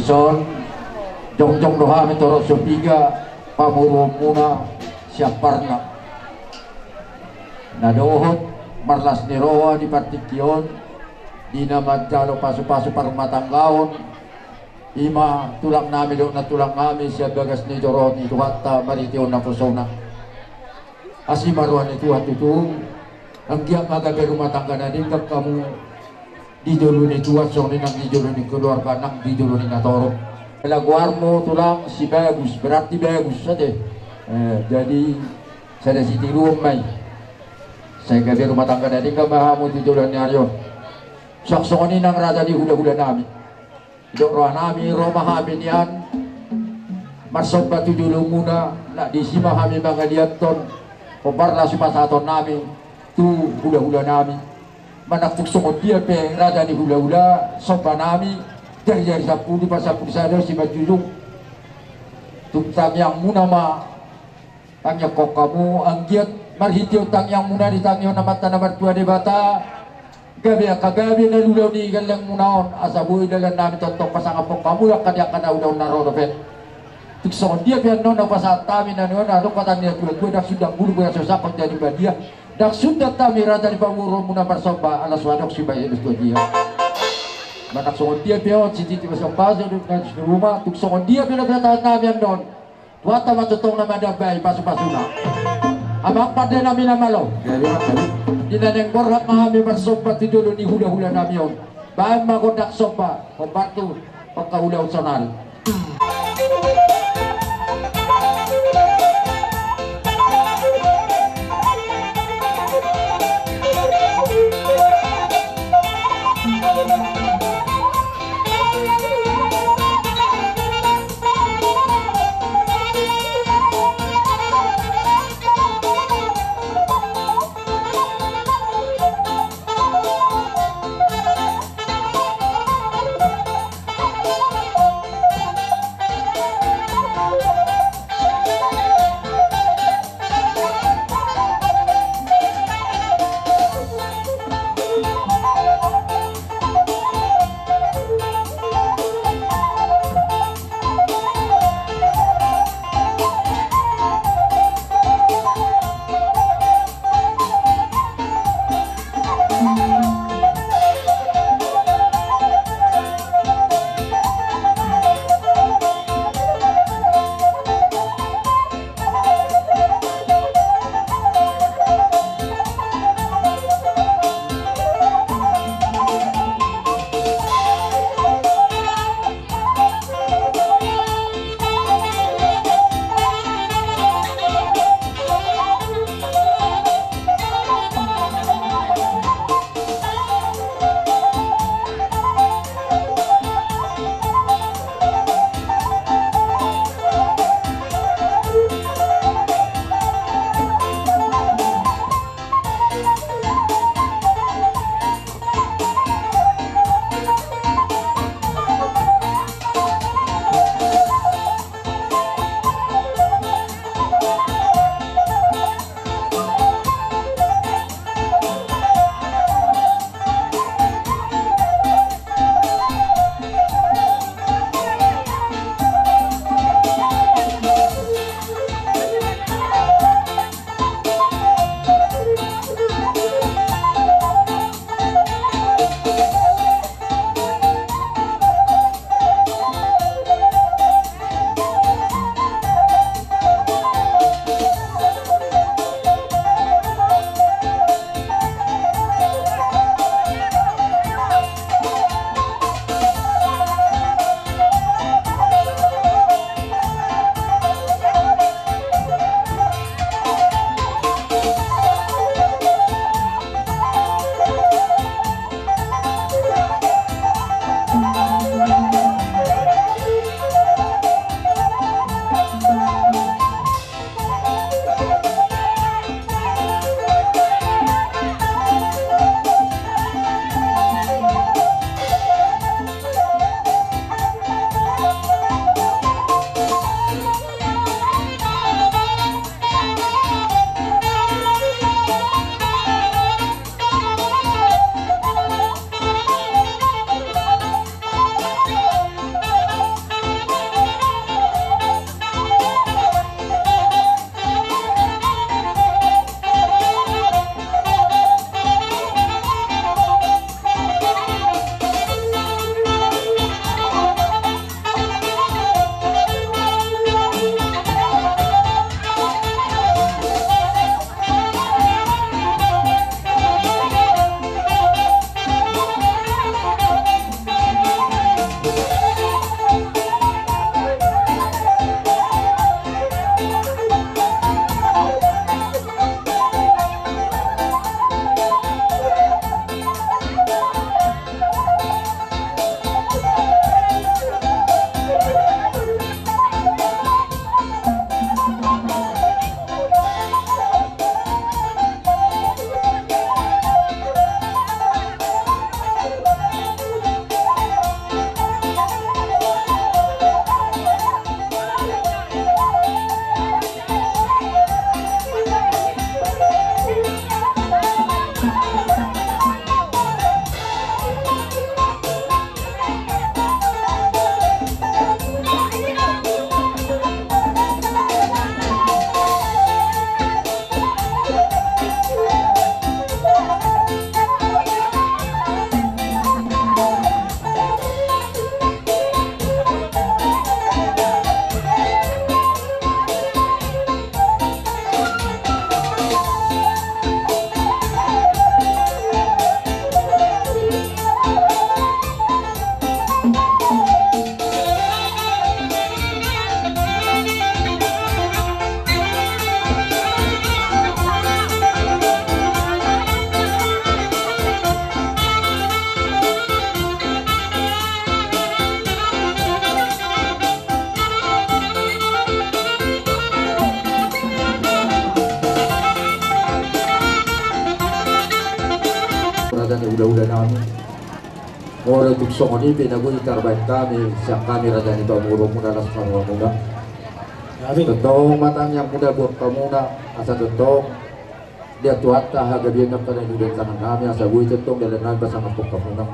Ison jongjong doha mitoro sopiga pamuro muna siaparna nadohot marlas niroa di patikion di nama jalo pasu-pasu parmatanggaon ima tulang nami do na tulang nami siya gagas ni jorot ni tuhatta marition na pusona asimaruan itu hatutung ang giyak magabe rumah tangga na din kamu di dulu ni cuat song nang di dulu ni keluarga nang di dulu ni natoro laguar mo tulang si bagus berarti bagus saja jadi saya si tiru mai saya gabe rumah tangga na din kamahamu di dulu ni aryo sok song ni nang raja di hula-hula nami dok roh nami romah amin yan masuk batu dulu muna nak disima kami mangaliat ton kobarlah supasaton nami tu hula-hula nami manaktuk sokot dia pe raja di hula-hula sopa nami dari sapudi pasapudi sadar si bajulung tuk tang yang muna ma tangnya kok kamu anggiat marhitio tang yang muna di tangyo namata namar tua debata gabi kagabi na lulaw ni galang munaon asabuy dalan nami tontok pasang apong kamu yakan udaw na rodo pe tukson dia biar nona pasal tami na nona dok kata dia kue dak sudah bulu kue sesapak jadi badia dak sudah tami rata di pamuro muna bersoba alas wadok si bayi itu dia manak songon dia biar cici tiba soba jadi di rumah tukson dia biar biar tami yang non tuata matutong nama ada bayi pasu-pasuna abang pada nami nama lo di yang borhat mahami bersoba tidur di hula-hula nami on bahan magodak soba pembantu pekahula usanan hula-hula namin. Mora tuksong ni pinagoy tarbayan kami sa kami raja ni pamuro muna las parwa muna. Totoo matangnya muda buat pamuna asa totoo dia tuata hagabian ng kanay nudan tanang kami asa buhay totoo dalam nang pasang apok pamuna.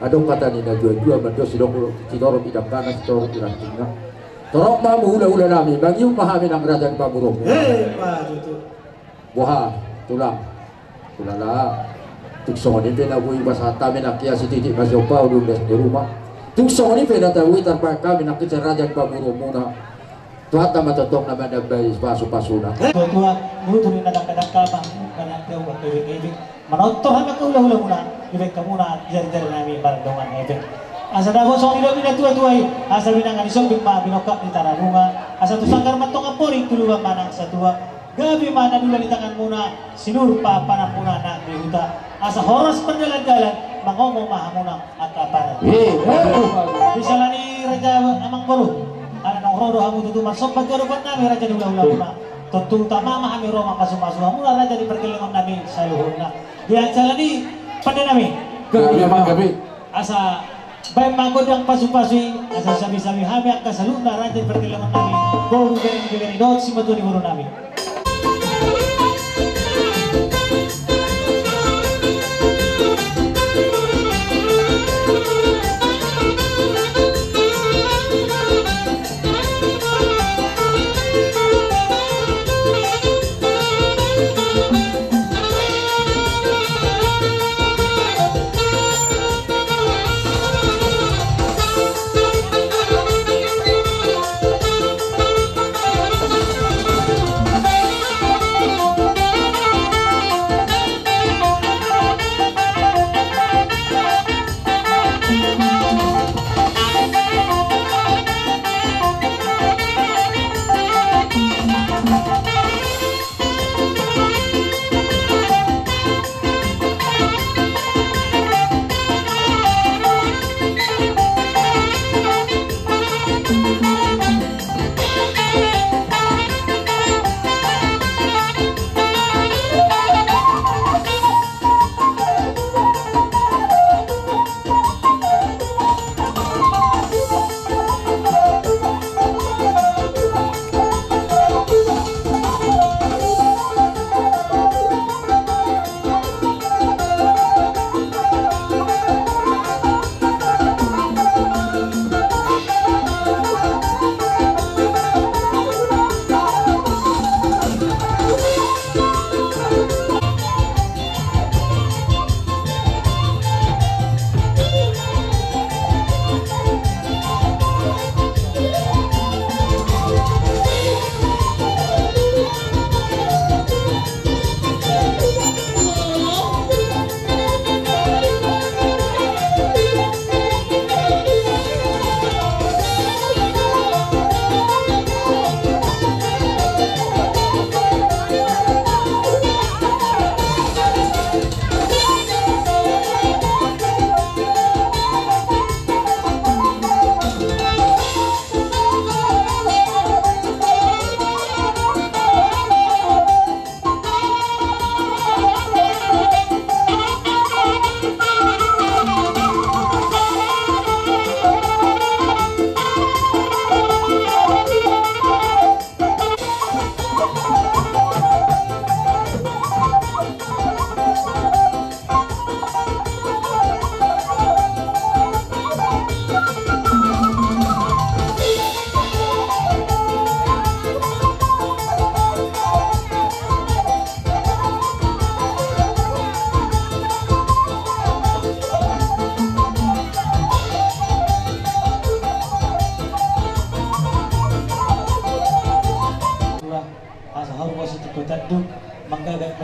Adong kata ni na dua-dua bando sidoro bidang kanan sidoro bidang tingga. Torok mamu hula-hula namin bagyong pahami ng raja ni pamuro. Buha tulang tulala. Tuksong ni penabuhi basa kami nakia si titik masuk pau di rumah. Tuksong ni penatawi tanpa kami nak kejar raja pamuro muna. Tuata matotok na manabay pasu-pasuna. Tua mutunin na kadang-kadang kana daw wa ibig. Manonto hanga ka ulah-ulah muna. Ibig ka muna jar-jar nami barandoman ibig. Asa daw so ilo ni tua-tuay. Asa binangan isong bigma binokak ni tararunga. Asa tusangkar matong apori tuluwa manang sa tua. Gabi mana dulu di tangan muna sinurpa panang muna na dihuta asa horas pendalan-dalan mangomong maha muna at kaparan bisa ni raja amang baru anak nang rodo hamu tutu masuk pagkarupan nami raja di ulah-ulah muna tentu tama mahami roma masuk-masuk mula raja di perkelingon nami saluhurna dia jalani pada nami gabi asa baik manggodang pasu-pasui asa sabi-sabi hami ak kasaluna raja di perkelingon nami baru gani dot si batu di buru nami.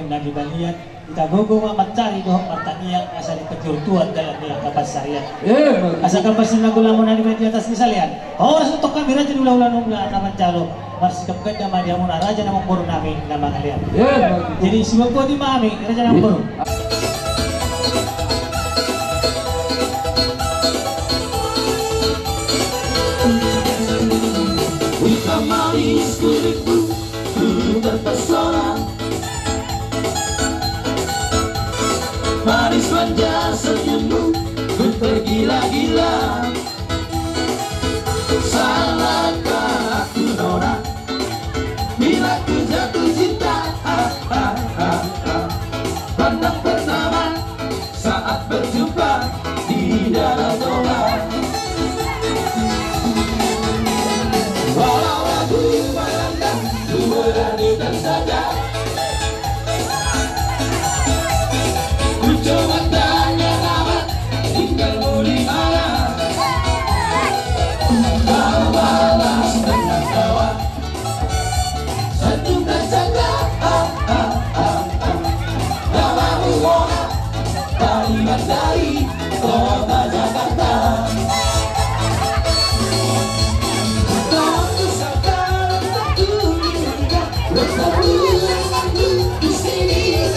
Nabi Balian kita gogo mencari doh pertanian asal kejuruan dalam bilang kapasarian asal kapasin lagu lamun di atas disalian harus untuk kami raja ulah-ulah nungla nama calo masih kepeda dia mun raja nama boru nami nama kalian jadi sebab ko di mami raja nama boru manis kulitmu terpesona manis wajah dalam doa. Walau aku melanda, ku beranikan saja. Ku coba tanya nama, tinggalmu di mana? Kau balas dengan tawa, senyum dan canda. Namamu Mona, kalimat dari kota Jakarta. Kau kusangka aku hingga bertemu denganmu di sini.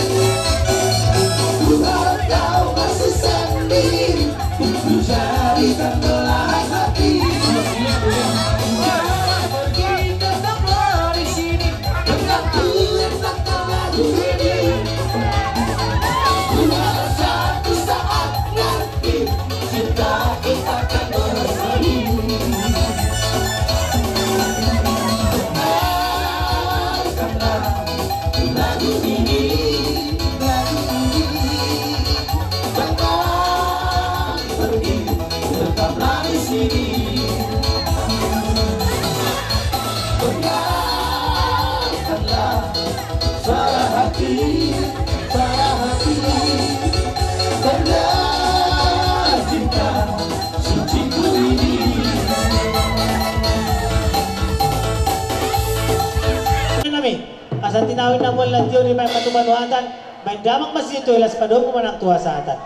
Ku harap kau masih sendiri, ku carikan belahan hati. Jangan pergi, tetaplah di sini, denganku enakan lagu ini. Ku harap satu saat nanti cinta kita akan bersemi. Dengarkanlah lagu ini, jangan pergi, tetaplah di sini. Dengarkanlah suara hati, tanda cinta suciku ini. Nami, asan tinawin na mo lang diyo ni may patumanuhatan, may damang masito ilas pa doon kumanak tuwa sa atan.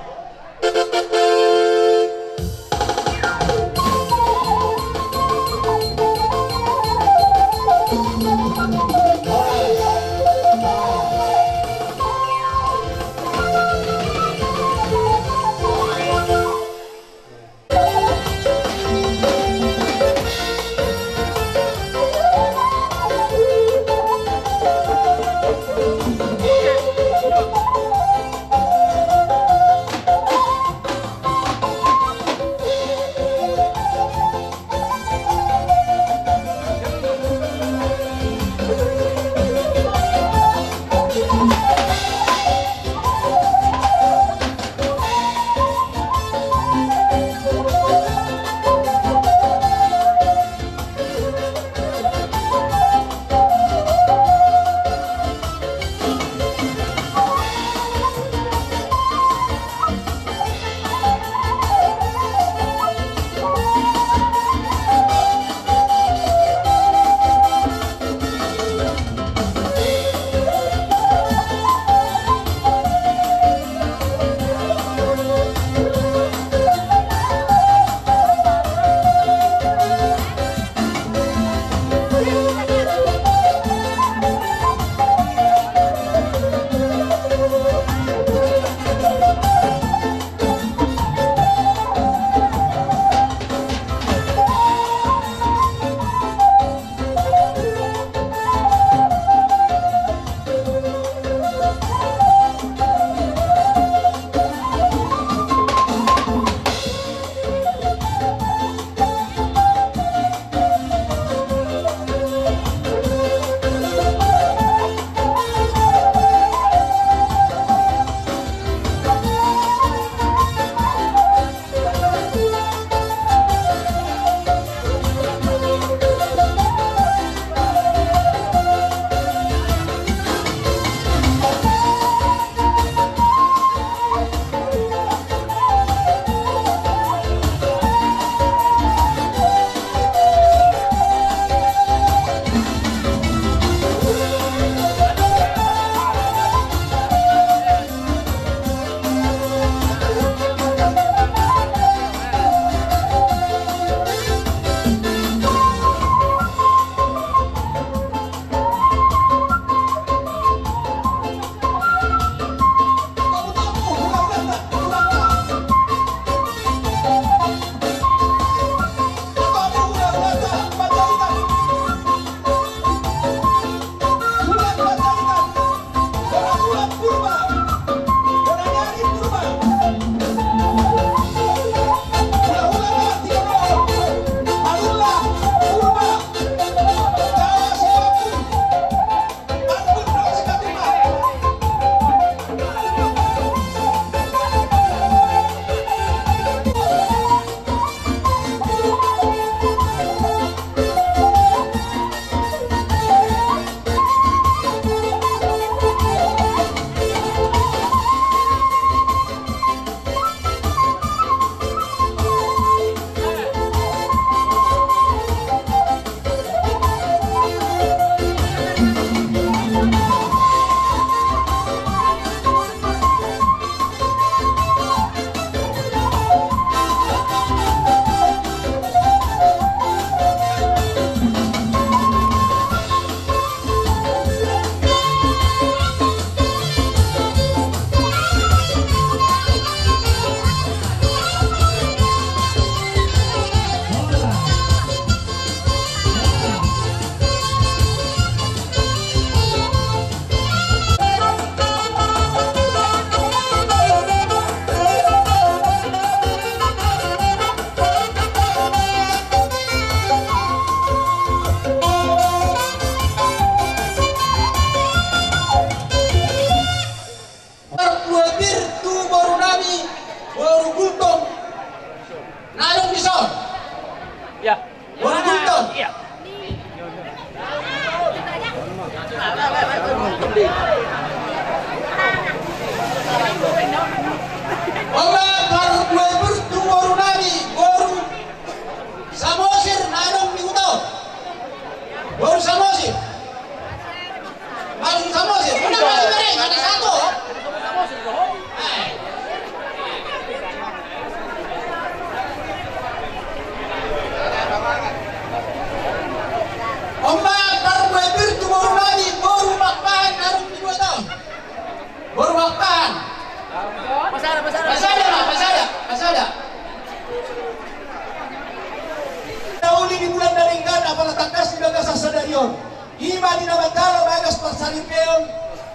Nauli di bulan Daringkan apalah takas di bagas sadarion. Ima di namatalo bagas parsaripeon.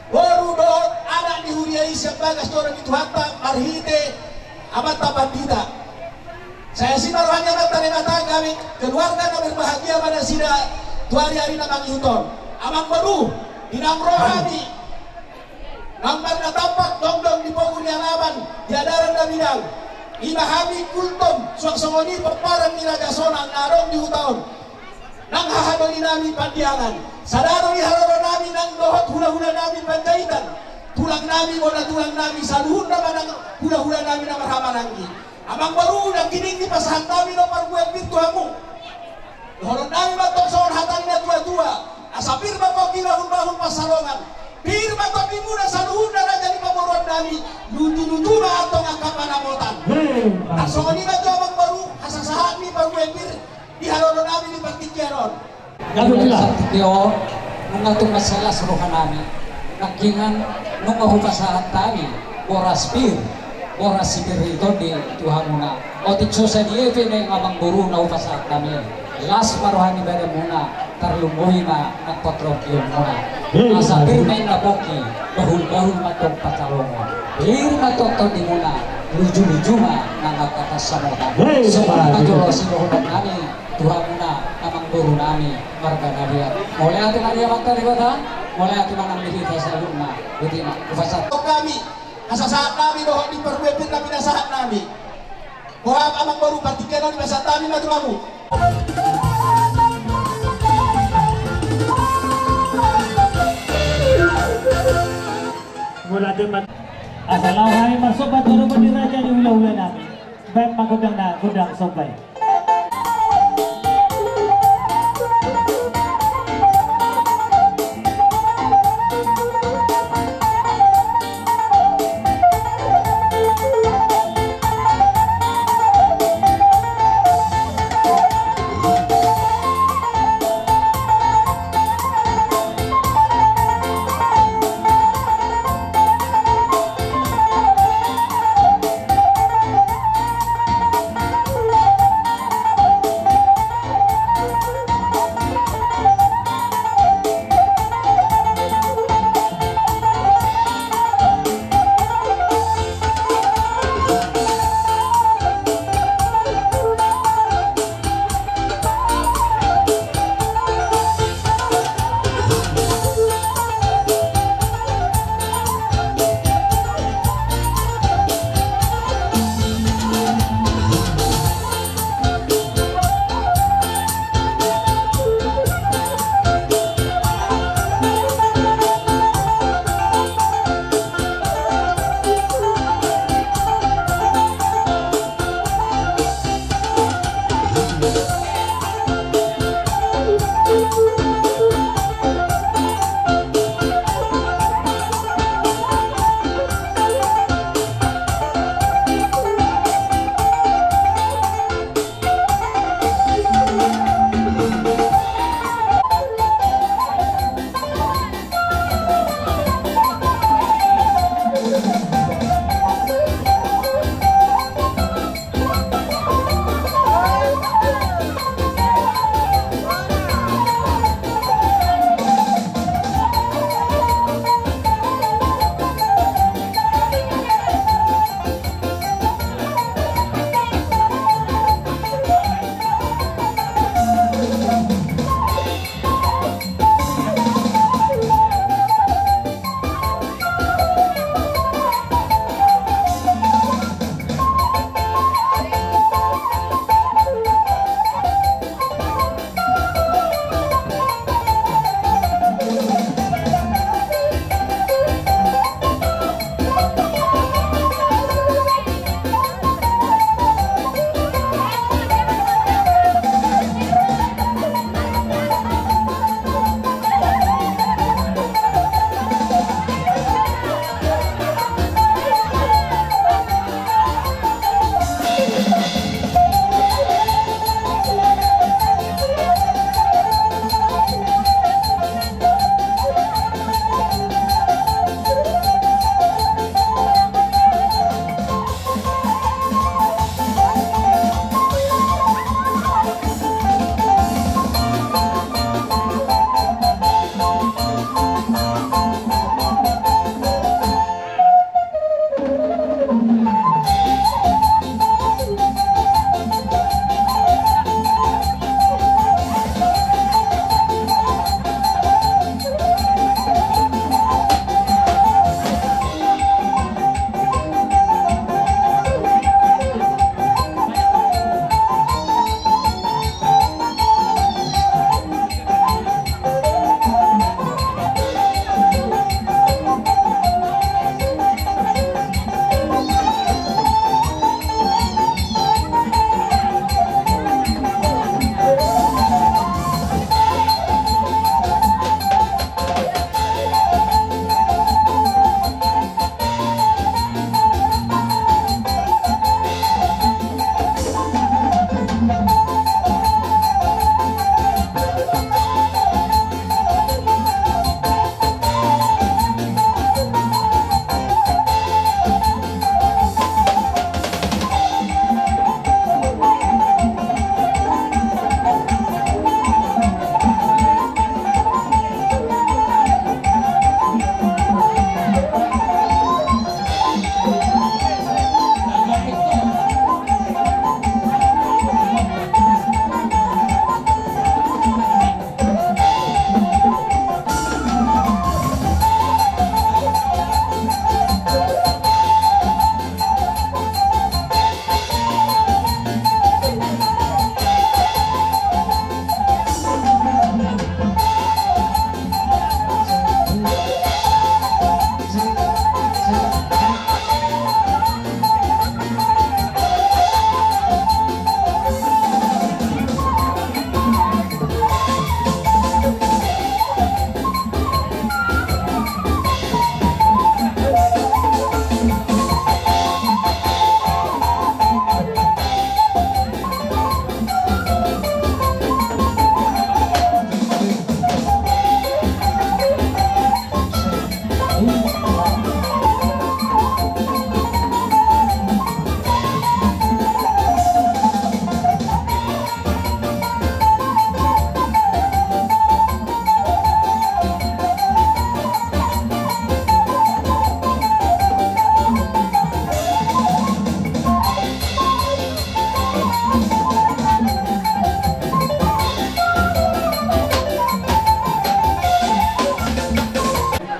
Boru doon anak di huriai siap bagas dorang itu hatta marhite amat bandita. Saya si maruhannya mata kami keluarga na berbahagia pada sida tuari-hari na mangihuton. Amang baru dinang rohani nambar na tampak dong-dong di pogun yang laban di adaran na bidang. Imahami kultom suang-songoni peparang niragasona narong di hutaon. Nang hahadoli nami pandiangan. Sadaro ni haroro nami nang dohot hula-hula nami panjaitan. Tulang nami bona tulang nami saluhun naman ang hula-hula nami na marhamananggi. Amang baru nang kining ni pasahan nami no parbuang pintuamu. Dohon nami matosor hatang na tua-tua. Asapir ba ko kilahun-bahun pasalongan. Pirma to muna saluhun na raja ni pamoron nami. Lutu-lutu ba atong ang kapanamotan. Nasongoni ba to amang baru hasasahan ni parbuang pir. Di haroro nami ni pagkikyaron. Sa titiyo, nung atong masalas rohan namin, nagkingan nung mahupasahan tayo, oras pir, oras sipirito di Tuhan muna. O titso sa diyepe na yung amang buru na hupasahan namin. Las maruhan ni Bada muna, tarlungoy na nagpatrokyo muna. Nasa pir may naboki, bahul-bahul matong patalongan. Pir matoto di muna, luju-luju ma nangakatas sa muna. So para majolo sinuhunan namin, Tuhan muna amang guru nami warga nabiya. Mulai atin nabiya magkaribatan, mulai atin manang milita sa luna. Buti na, ufasat. Kami, kasasahan namin doon di perwebin na pinasahan namin. Kuha amang baru patikan di pasat namin matumamu. Mula teman asal hai masobat baru berdiraja di hula-hula namin. Baik magudang na gudang sobay.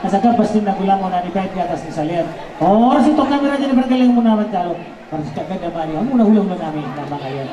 Asalkan pasti nak bilang mau nari di atas ni salian. Oh, si tok kamera jadi berkeling muna mencalo. Harus tak beda mari. Kamu nak ulang kami nama kalian.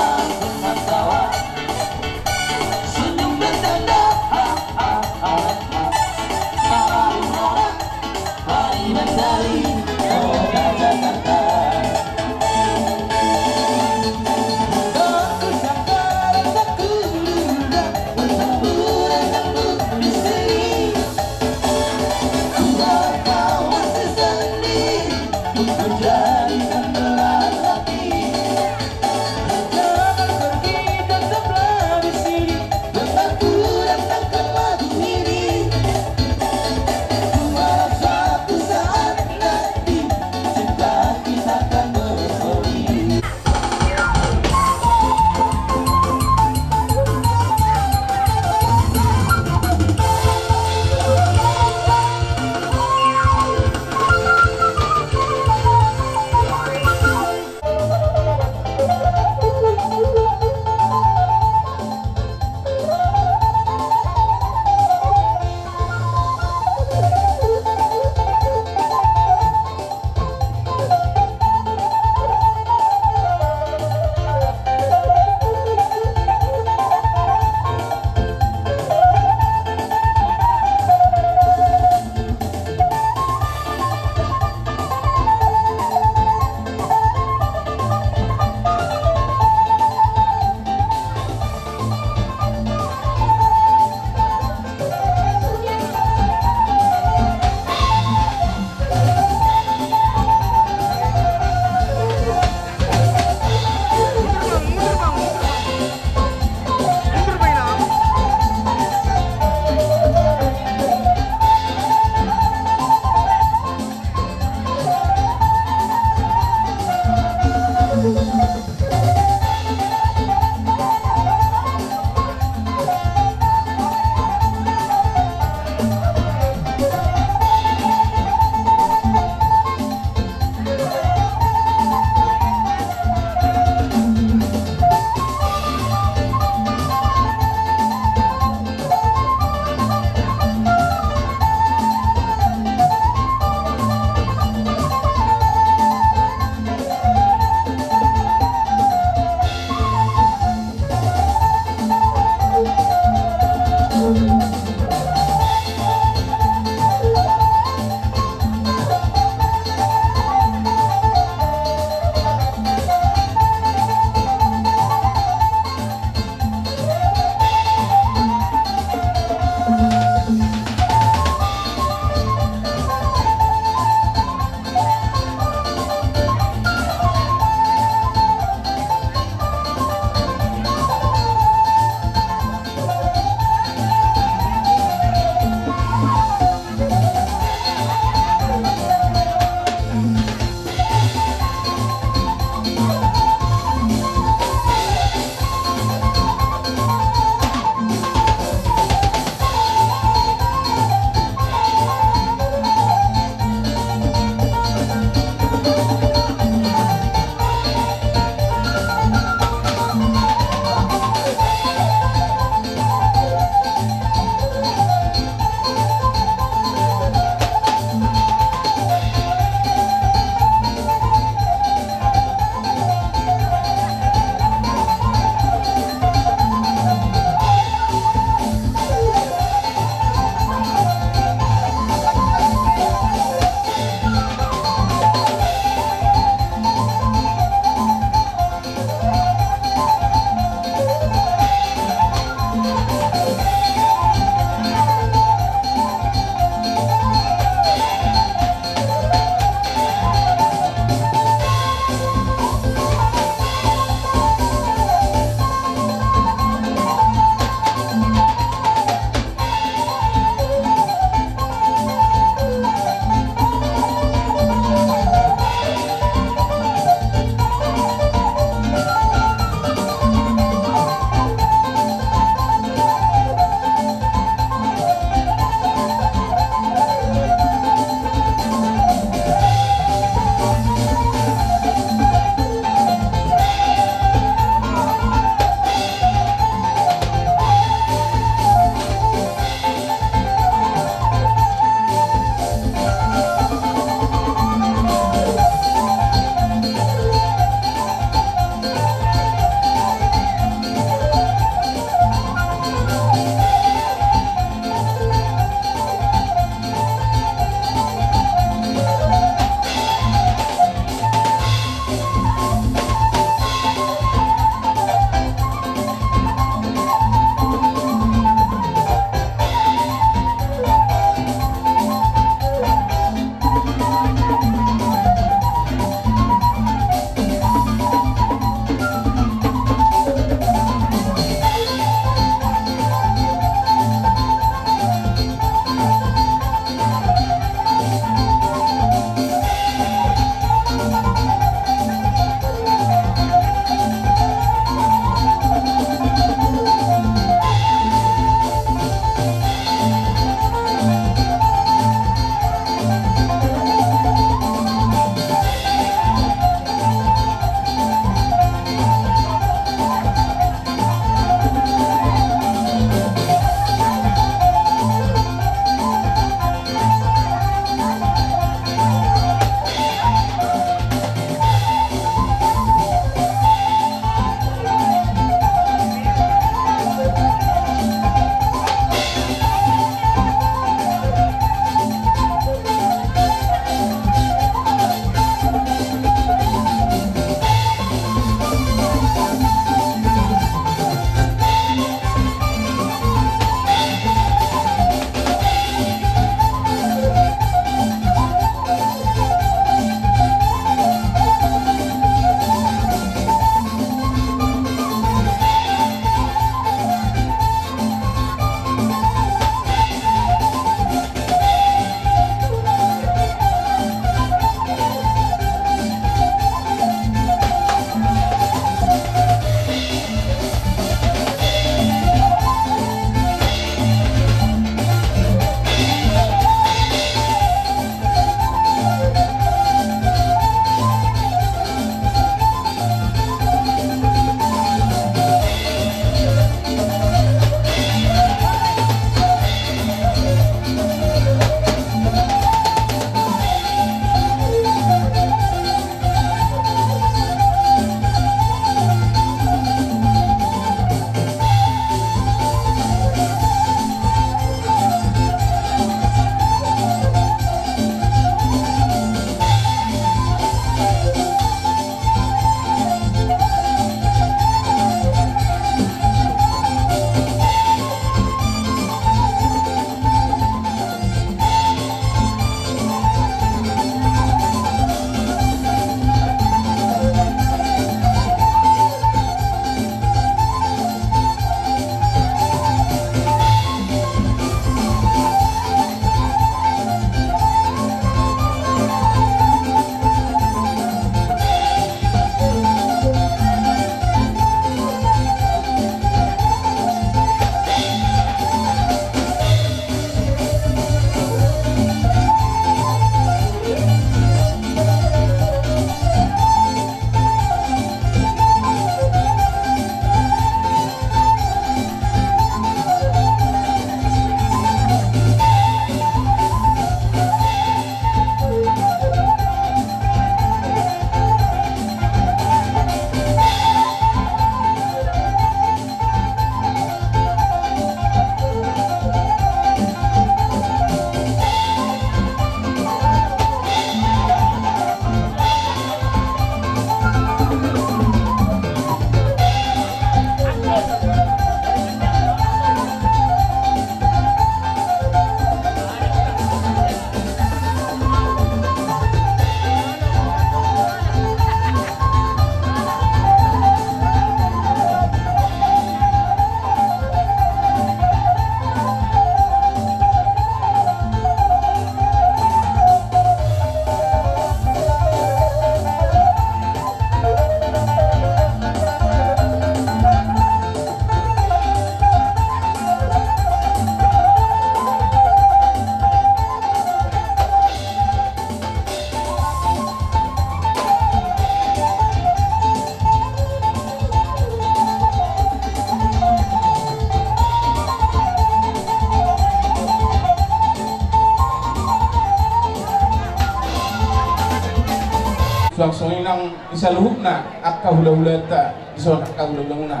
nang isaluhna akka hula-hula ta ison akka hula-hula muna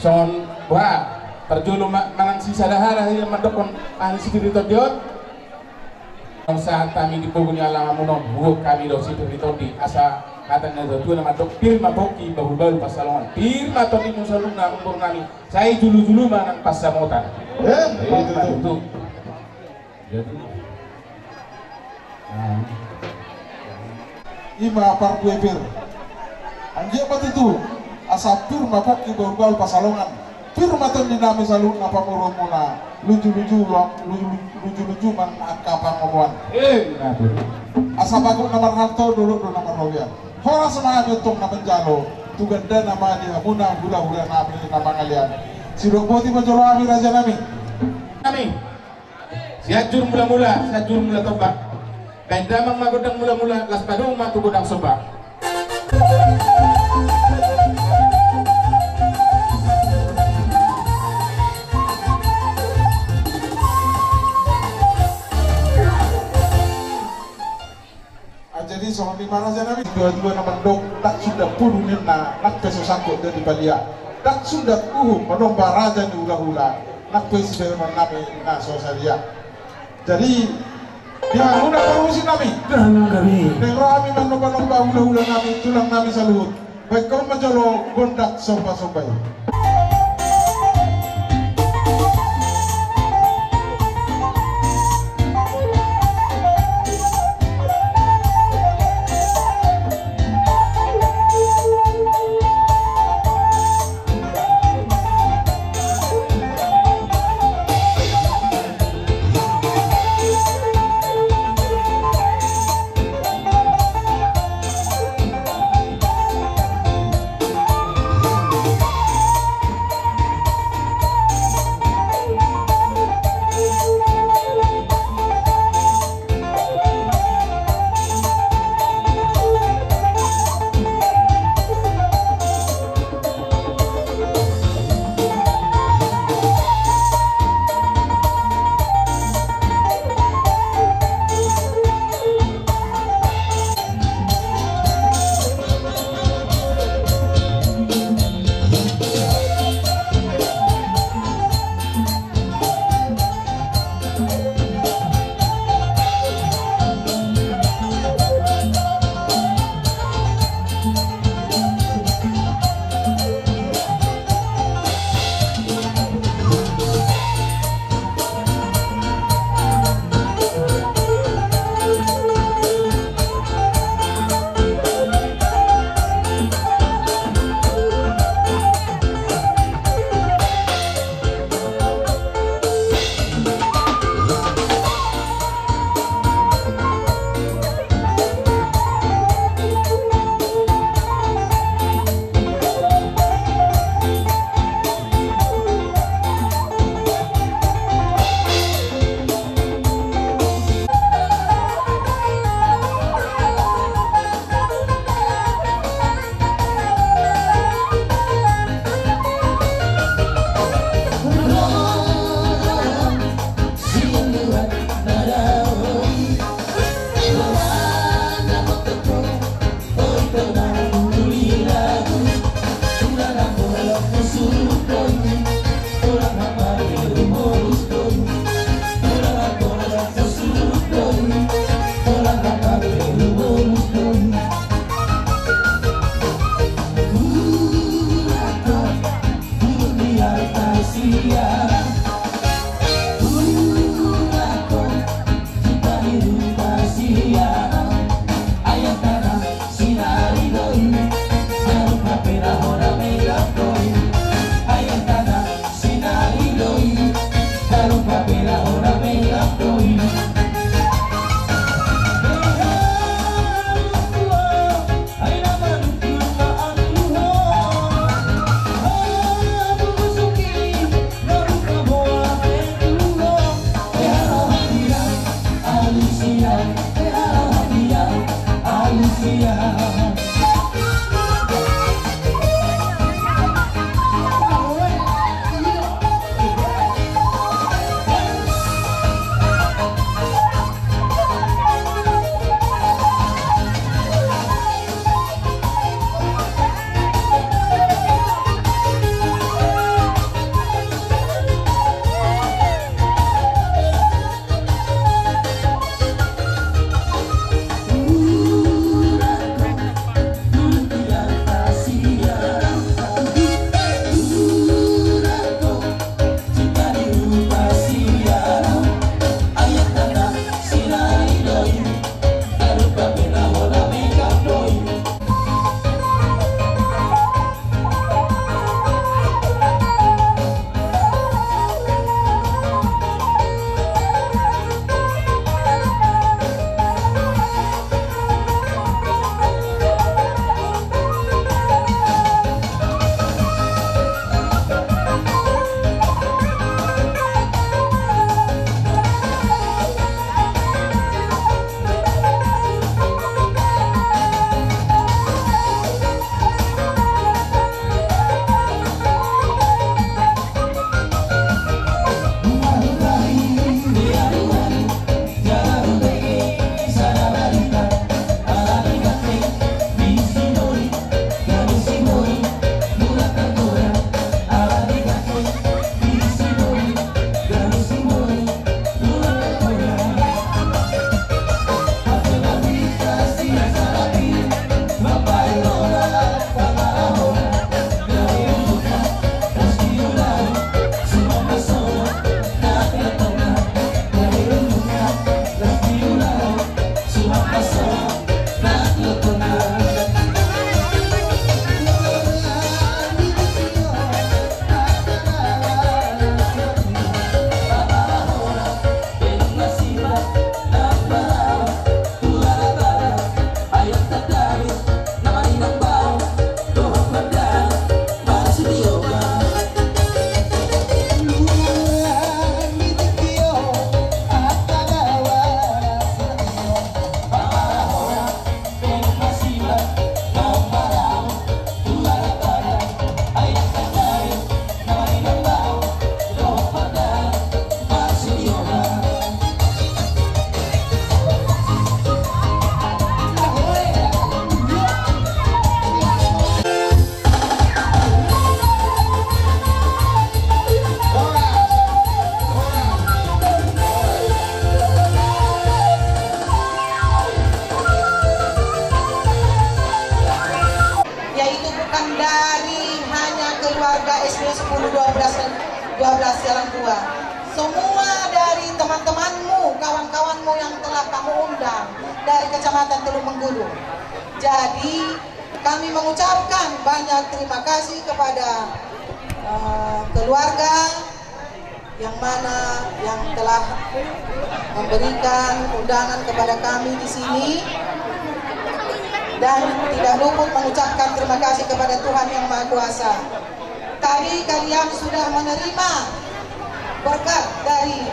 son wa terjulu manang sisa dahara yang mandokon ahli spirito diot ang sa kami di pugni ala munon buok kami do spirito di asa katanya do tu nama dok pir maboki bahu-bahu pasalongan pir matoni musaluna umpur kami saya dulu-dulu manang pasamotan itu jadi ima par dua pir anjir apa itu asa pir mabok di bahu-bahu pasalongan pir maton di nama salun apa murumuna lucu-lucu man apa ngomongan asa bagus nomor hanto dulu nomor robian hora semangat untuk nama jalo tuganda nama dia muna hula-hula nami nama kalian si dokboti majolo ami raja nami siajur mula-mula tombak kain damang magodang mula-mula las padung matu godang sobak jadi soal di mana saja nabi dua-dua nama dok tak sudah pun nina nak peso sangkut dari balia tak sudah menong baraja di hula-hula nak peso dengan nabi na sosalia jadi dia udah perusin nabi rami menong-menong hula-hula nabi tulang nabi salut baik kau menjolo gondak sopa-sopai bukan dari hanya keluarga SD 10, 12 jalan tua. Semua dari teman-temanmu, kawan-kawanmu yang telah kamu undang dari Kecamatan Teluk Menggulu. Jadi kami mengucapkan banyak terima kasih kepada keluarga yang mana yang telah memberikan undangan kepada kami di sini, dan tidak luput mengucapkan terima kasih kepada Tuhan Yang Maha Kuasa. Tadi kalian sudah menerima berkat dari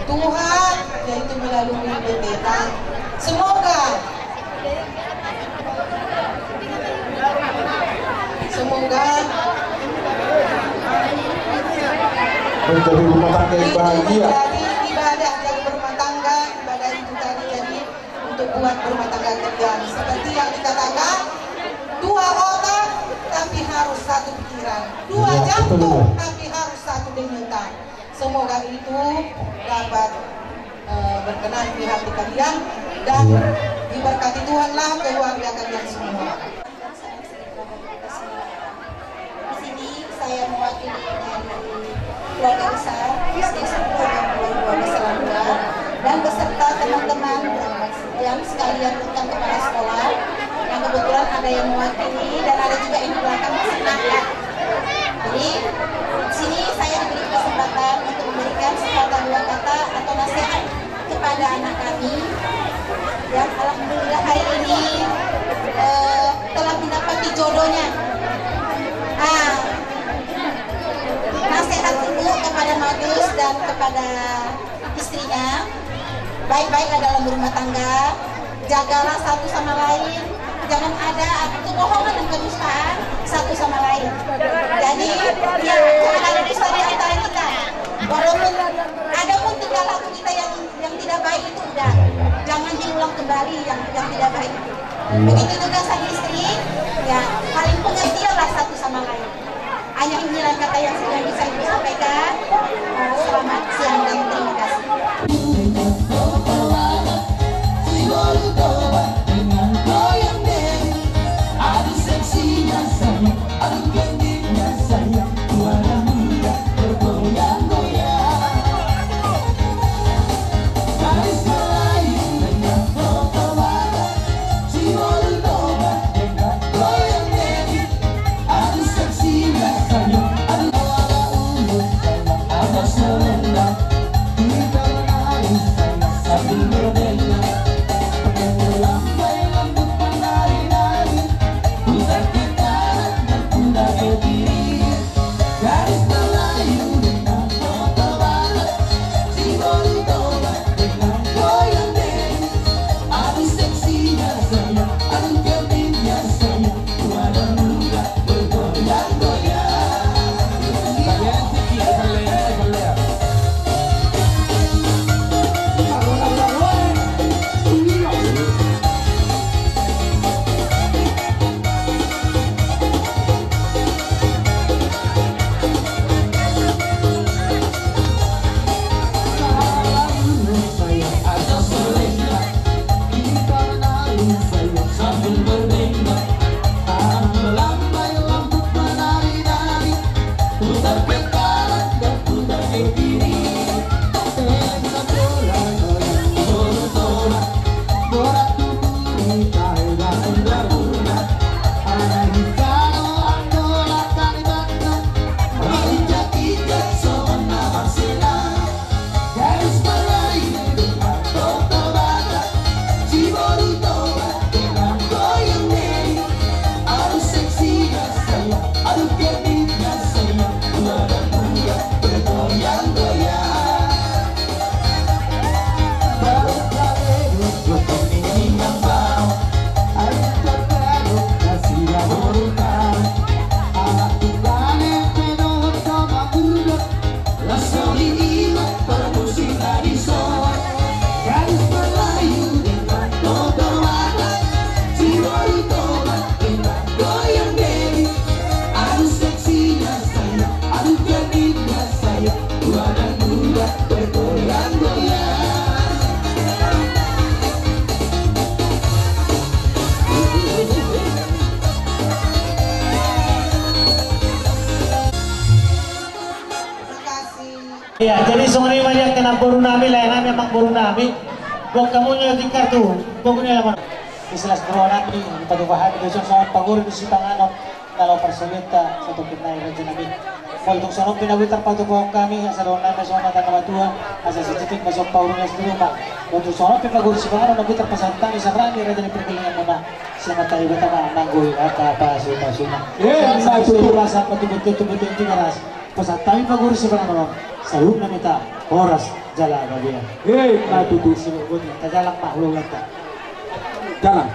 Tuhan, yaitu melalui bentetan. Semoga menjadi rumah tangga yang bahagia. Menjadi ibadah dari berumah tangga, ibadah itu tadi jadi untuk buat berumah tangga kalian. Seperti yang dikatakan, 2 otak tapi harus 1 pikiran, 2 jantung tapi harus 1 denyutan. Semoga itu dapat berkenan di hati kalian dan diberkati Tuhanlah keluarga kalian semua. Di sini saya mewakili dari keluarga besar SD 10 dan beserta teman-teman yang sekalian rekan kepala sekolah yang kebetulan ada yang mewakili dan ada juga yang di belakang masih anak. Jadi di sini saya diberi kesempatan untuk memberikan sepatah 2 kata atau nasihat kepada anak kami yang alhamdulillah hari ini telah mendapati jodohnya. Nasihat ibu kepada Magus dan kepada istrinya, baik-baiklah dalam berumah tangga, jagalah satu sama lain, jangan ada kebohongan dan kedustaan satu sama lain. Jadi ya, jangan ada dusta di antara kita. Walaupun ada pun tinggal laku kita yang tidak baik itu udah, jangan diulang kembali yang tidak baik. Begitu juga sang istri, ya paling pengertianlah satu sama lain. Hanya inilah kata yang sudah bisa ibu sampaikan. Selamat siang dan terima kasih. Ya, jadi sore banyak kena baru nami lah, yang memang baru nami. Buat kamu nyari kartu, pokoknya lah mana. Istilah sebuah nami, kita tumpahan besok sama paguri di Sipanganon. Kalau persolita satu kita yang rencana kami. Untuk sono pinawitar patukuhan kami, asa doon namin sa mga tangamatua, asa sa titik masok paurunya sa rumah. Untuk sono pinaguri si Panganon, nabitar pasantang isang rani, rencana pergilingan muna. Selamat tayo ba tama, nanggoy at pasuna. Sa tutubasan, patubot-tubot yung tingaras. Pasantang paguri si Panganon, sa loob na nita, oras, jala bagian. Matutu si Mugutin, tajalang mahlong lang ta. Jalan.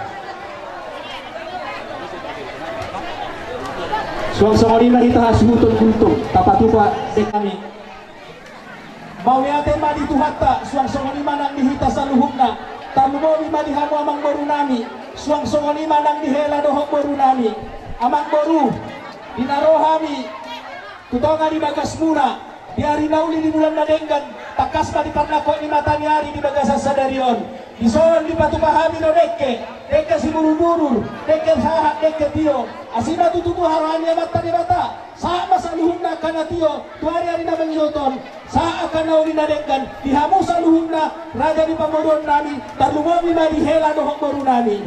Suang-suang lima kita hasbutong-butong tapatupa de kami. Mau yate madi tuhata suang-suang lima nang dihita sa luhukna. Talumo lima dihamu amang boru nami. Suang-suang lima nang dihela dohok boru nami. Amang boru dinarohami. Kutonga di bagas muna. Di hari nauli di bulan nadenggan. Takas pa di parnako ni matani hari di bagas sadarion. Ison di patupahami no deke si buru-buru, deke sahat, deke tio. Asina tututu harahan ya mata di mata. Saat masa luhumna kana tio, tu hari na mangyoton. Saat akan nauli nadenggan, dihamu sa luhumna, raja di pamoron nami, tarlumomi ma di hela dohong boru nami.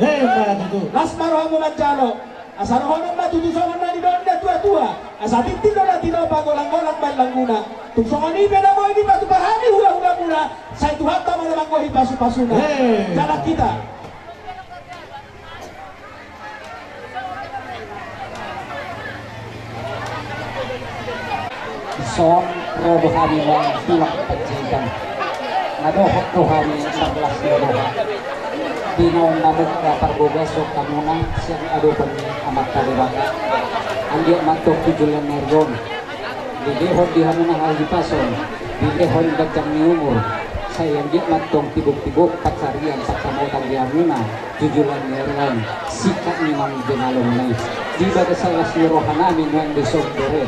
Las marohamu manjalo. Asa rohonan matutusongan na di doon na tua-tua. Asa tintin na tino pagolang-golang balang muna. Tugsongan ibe na mo ini patupahami hula-hula muna. Sa ituhan tama naman ko hipasu-pasuna. Jalan kita. Son robohani mong tulak penjikan. Nadohok rohani 11 robohan. Dinaw nabuk rapar besok kamunang siang adupan amat kalibanga. Andia matok tujulan nergon. Didehon di hamunang algipason. Didehon bagang ni umur. Sayang dia matong tibuk-tibuk patsarian patsamotang di hamuna. Tujulan nergon. Sikat ni mang benalong nais. Di bagasalas ni rohanami nuang besok dore.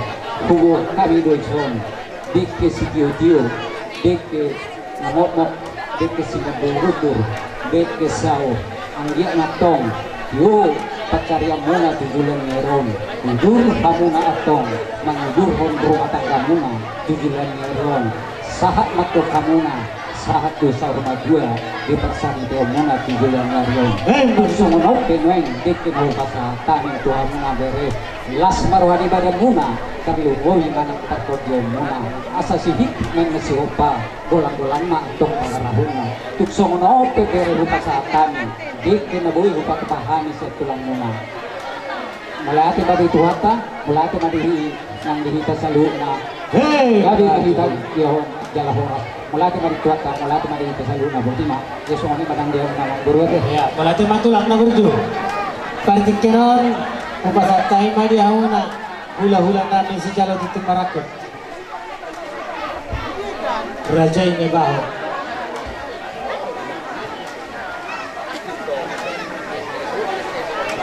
Hugo kami doison. Dike si tio-tio. Dike namok-mok. Dike si naburudur. Deke sao ang dia natong yo pagkarya muna tujulan meron udur hamuna atong mangudurhon rumah tangga muna tujulan meron sahat mato kamuna sahat tu sa rumah dua di persani teo muna tujulan meron sumunod penweng deke mo pasa taning tuhan muna beres las marwani badan muna karlugoy manang takot yo muna asa sihik men masihopa golang-golang ma atong pangarahuna tuksong no pebere rupa sa atami di kinabuhi rupa kapahani sa tulang muna malati ba di tuhata malati ba di nang dihita sa luhuk na gabi dihita yahon jalahora malati ba di tuhata malati ba dihita sa luhuk na bultima yeso ngani madang dia na berwete Ya, malati matulak na gurjo. Partikeron rupa sa tayo madi hauna hula-hula namin si Jalo dito marakot. Raja ini bahu.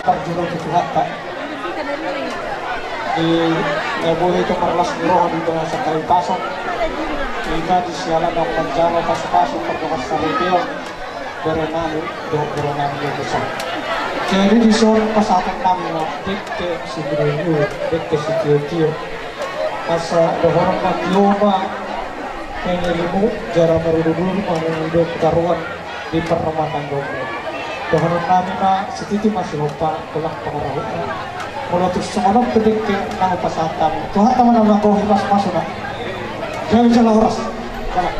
Perjuangan itu hatta. Di boleh itu perlas roh di tengah sekali pasang. Kita di sialan dan penjara pas-pasu perjuangan saripio berenang yang besar. Jadi di sore pasatan namanya dikte si beribu, dikte si tio-tio. Asa dohoran matioba pengirimu jarang merudul mengunduh karuan di perempatan domba. Dohoran kami na setiti masih lupa pulang pengarahnya. Kalau tu semangat pedikte nama pasatan. Tuhan teman nama kau hipas masuk nak. Jangan jalan horas. Jalan.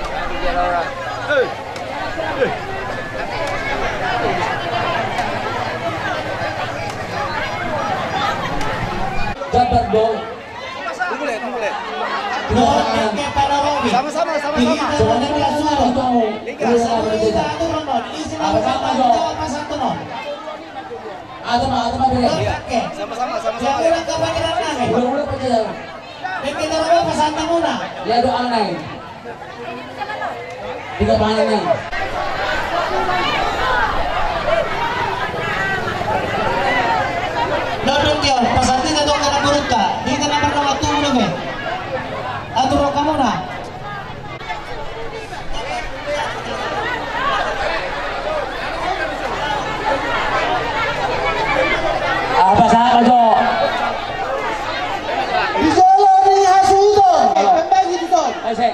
Dapat dong. Boleh. Sama-sama. Soalnya langsung itu mau. Ada deh. Sama-sama. Udah percaya. Kita orang pasantang muna. Ya doa lain. Tiga pangan lain. Nodong dia, pasal kita dong kena buruk di kena berkawat turun deh. Atur kamu na. Apa sahaja Jo? Isolasi hasil itu. Kembali itu. Esek.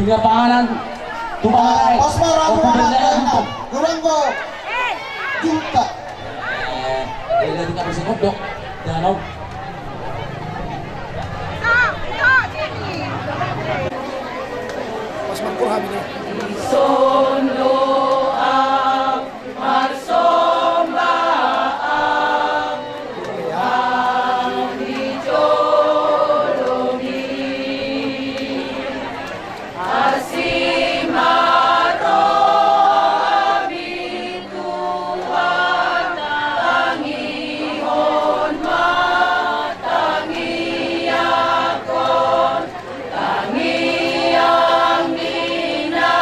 Tiga panganan. Tumanay. Osmar O pagandaan mo. Durango Juta. Dahil natin kami sa kodok. Danaw. Tangi ang minaposo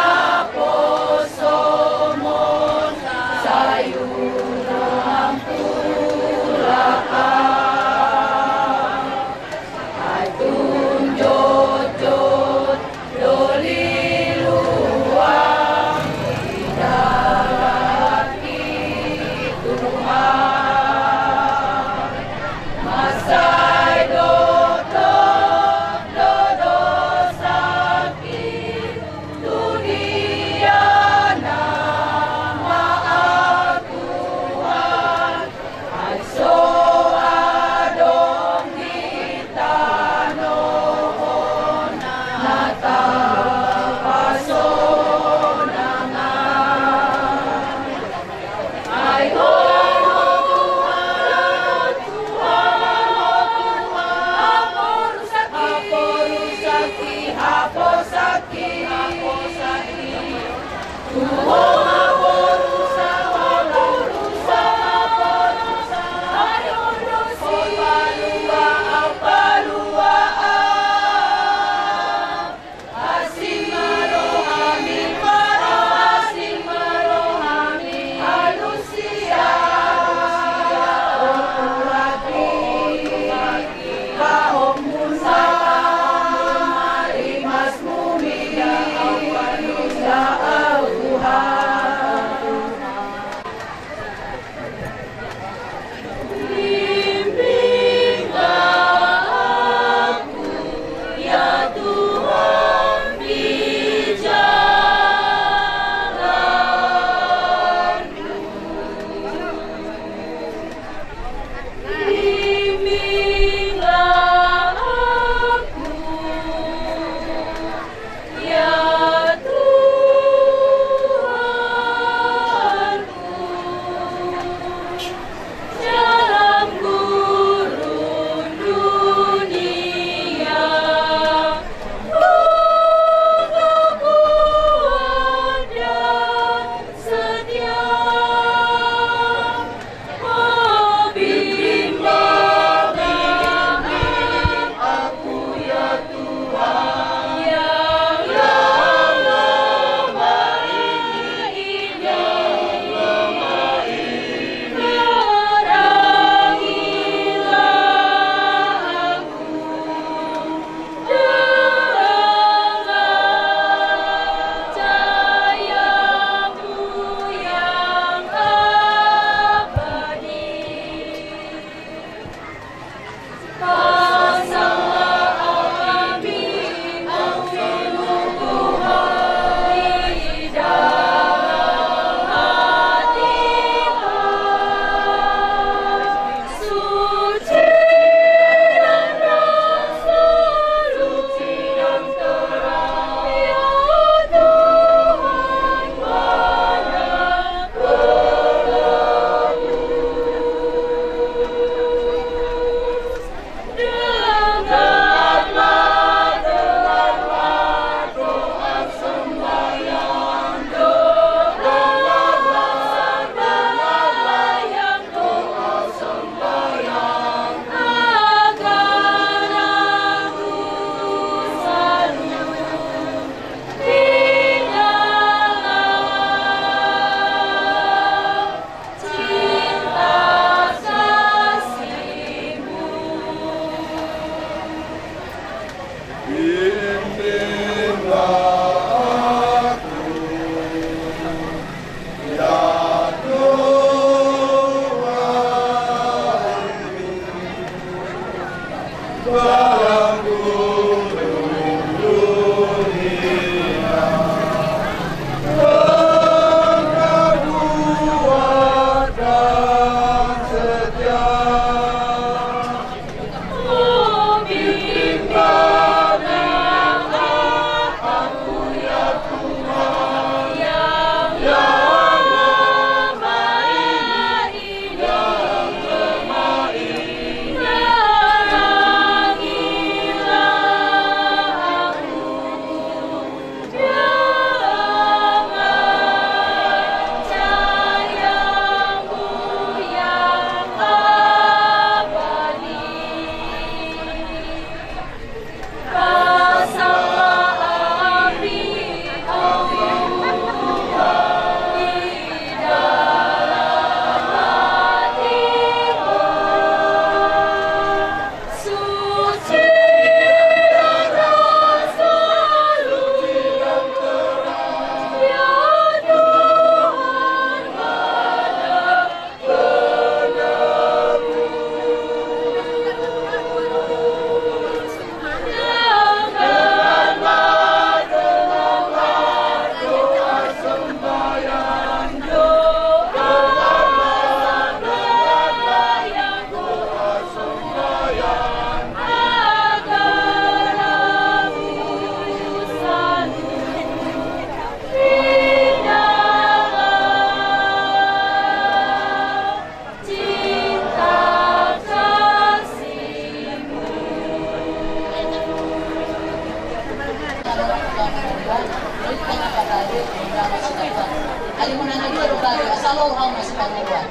kali asal orang masih panjang.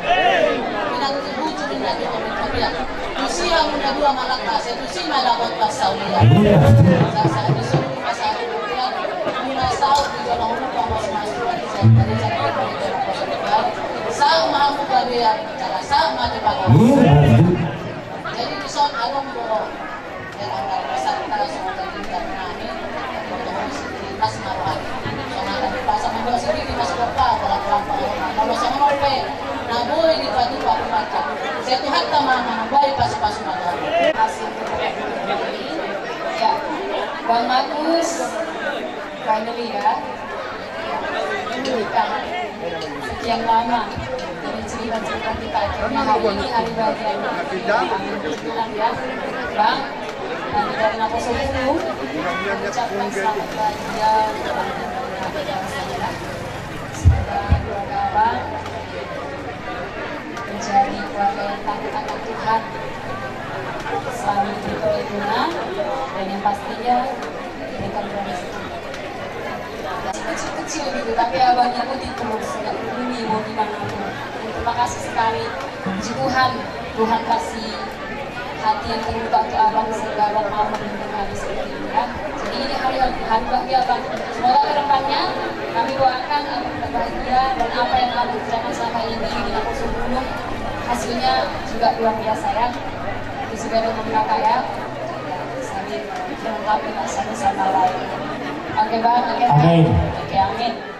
Minat lucu minat itu minat. Tusi yang muda dua malakas itu sih malakat pasal dia. Saya disuruh pasal dia. Minat tahu di dalam rumah masing-masing dari sama kali yang bicara sama di bawah. Jadi bisa alung dulu. Jangan kalau pasal kita semua tadi kami pas marah. Pasang dua sini di masuk kota kalau sama nope nah boleh di batu batu macam saya tuh hatta mama baik pas mata hasil ya Bang Markus finally ya kita sekian lama dari cerita-cerita kita akhirnya hari ini hari bahagia bilang ya Bang nanti dari Napo Sebelum mengucapkan selamat bahagia semoga keluarga Abang menjadi keluarga yang takut akan Tuhan selalu diberi guna dan yang pastinya diberikan rezeki kecil-kecil gitu tapi Abang ikuti terus nggak peduli mau gimana pun. Terima kasih sekali puji Tuhan kasih hati yang terbuka untuk Abang sehingga Abang mau mendengar hari seperti ini ya. Jadi ini hari bahagia Abang. Semoga kedepannya kami doakan Abang berbahagia dan apa yang Abang kerjakan selama ini di Napo Sebelum hasilnya juga luar biasa ya. Itu sudah dengan kakak ya. Saling melengkapi satu sama lain. Oke Bang, oke. Amin. Oke, amin.